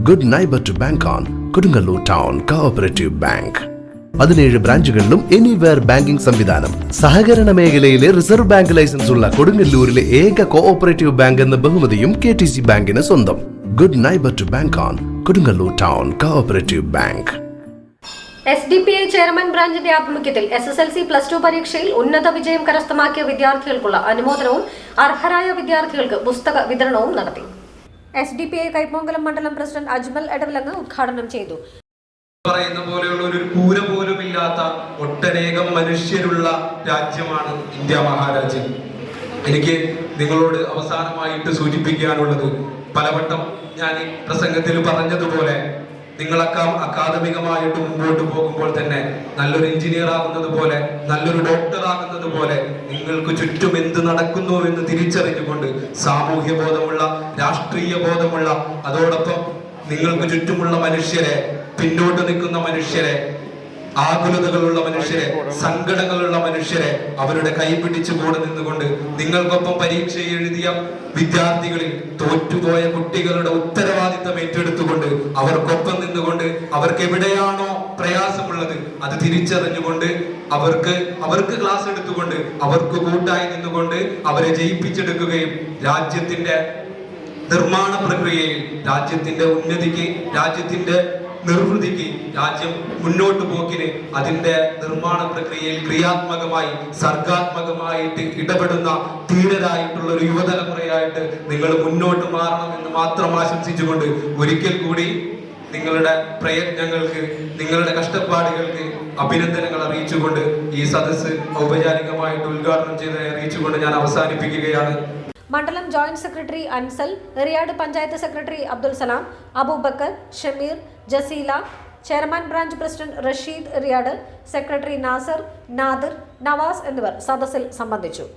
Good neighbour to bank on Kodungallur town cooperative bank. 17 ബ്രാഞ്ചുകളിലും anywhere banking സംവിധാനം. സഹകരണ മേഖലയിലെ റിസർവ് ബാങ്ക് ലൈസൻസ് ഉള്ള കൊടുങ്ങല്ലൂരിലെ ഏക കോഓപ്പറേറ്റീവ് ബാങ്ക് എന്ന ബഹുമതിയും KTC ബാങ്കിന് സ്വന്തം. Good neighbour to bank on Kodungallur town cooperative bank. SDPI chairman ബ്രാഞ്ചിന്റെ ആഭിമുഖ്യത്തിൽ SSLC+2 പരീക്ഷയിൽ ഉന്നത വിജയം കരസ്ഥമാക്കിയ വിദ്യാർത്ഥികൾക്കുള്ള അനുമോദനവും അർഹരായ വിദ്യാർത്ഥികൾക്ക് പുസ്തക വിതരണവും നടത്തി. SDPI കൈപ്പമംഗലം മണ്ഡലം പ്രസിഡന്റ് അജ്മൽ എടവിലങ്ങ് ഉദ്ഘാടനം ചെയ്തു. പറയുന്ന പോലെയുള്ള ഒരു കൂര പോലും ഇല്ലാത്ത ഒട്ടനേകം മനുഷ്യരുള്ള രാജ്യമാണ് ഇന്ത്യ മഹാരാജ്യം. എനിക്ക് നിങ്ങളോട് അവസാനമായിട്ട് സൂചിപ്പിക്കാനുള്ളത്, പലവട്ടം ഞാൻ ഈ പ്രസംഗത്തിൽ പറഞ്ഞതുപോലെ, നിങ്ങളൊക്കെ അക്കാദമികമായിട്ട് മുമ്പോട്ട് പോകുമ്പോൾ തന്നെ നല്ലൊരു എഞ്ചിനീയർ ആകുന്നത് പോലെ, നല്ലൊരു ഡോക്ടർ ആകുന്നത് പോലെ, നിങ്ങൾക്ക് ചുറ്റും എന്ത് നടക്കുന്നു എന്ന് തിരിച്ചറിഞ്ഞുകൊണ്ട് സാമൂഹ്യ ബോധമുള്ള, രാഷ്ട്രീയ ബോധമുള്ള, അതോടൊപ്പം നിങ്ങൾക്ക് ചുറ്റുമുള്ള മനുഷ്യരെ, പിന്നോട്ട് നിൽക്കുന്ന മനുഷ്യരെ, ആകുലതകളുള്ള മനുഷ്യരെ, സങ്കടങ്ങളുള്ള മനുഷ്യരെ അവരുടെ കൈപിടിച്ച് കൂടെ നിന്നുകൊണ്ട് നിങ്ങൾക്കൊപ്പം പരീക്ഷ എഴുതിയ വിദ്യാർത്ഥികളിൽ തോറ്റുപോയ കുട്ടികളുടെ ഉത്തരവാദിത്തം ഏറ്റെടുത്തുകൊണ്ട് അവർക്കൊപ്പം നിന്നുകൊണ്ട് അവർക്ക് എവിടെയാണോ പ്രയാസമുള്ളത് അത് തിരിച്ചറിഞ്ഞുകൊണ്ട് അവർക്ക് ക്ലാസ് എടുത്തുകൊണ്ട് അവർക്ക് കൂട്ടായി നിന്നുകൊണ്ട് അവരെ ജയിപ്പിച്ചെടുക്കുകയും രാജ്യത്തിന്റെ നിർമ്മാണ പ്രക്രിയയിൽ, രാജ്യത്തിന്റെ ഉന്നതിക്ക്, രാജ്യത്തിന്റെ നിർവൃതിക്ക്, രാജ്യം മുന്നോട്ട് പോക്കിന് അതിന്റെ നിർമ്മാണ പ്രക്രിയയിൽ ക്രിയാത്മകമായി, സർഗാത്മകമായിട്ട് ഇടപെടുന്ന ധീരരായിട്ടുള്ള ഒരു യുവതലമുറയായിട്ട് നിങ്ങൾ മുന്നോട്ട് മാറണമെന്ന് മാത്രം ആശംസിച്ചുകൊണ്ട് ഒരിക്കൽ കൂടി നിങ്ങളുടെ പ്രയത്നങ്ങൾക്ക്, നിങ്ങളുടെ കഷ്ടപ്പാടുകൾക്ക് അഭിനന്ദനങ്ങൾ അറിയിച്ചുകൊണ്ട് ഈ സദസ്സ് ഔപചാരികമായിട്ട് ഉദ്ഘാടനം ചെയ്തതിനെ അറിയിച്ചുകൊണ്ട് ഞാൻ അവസാനിപ്പിക്കുകയാണ്. മണ്ഡലം joint secretary Ansal, Riyad panchayat secretary Abdul Salam, Aboobacker, Shameer, Jaseela, chairman branch president Rasheed Riyad, secretary Nasar, Nadir, Navas എന്നിവർ സദസ്സിൽ സംബന്ധിച്ചു.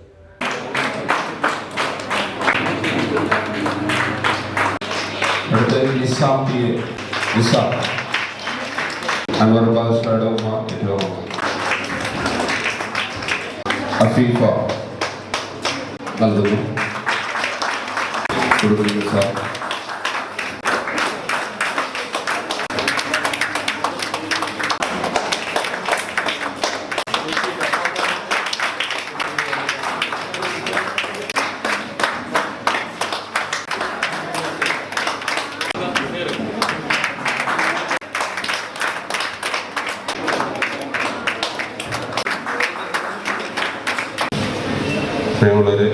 പ്രിയമുള്ളവരെ,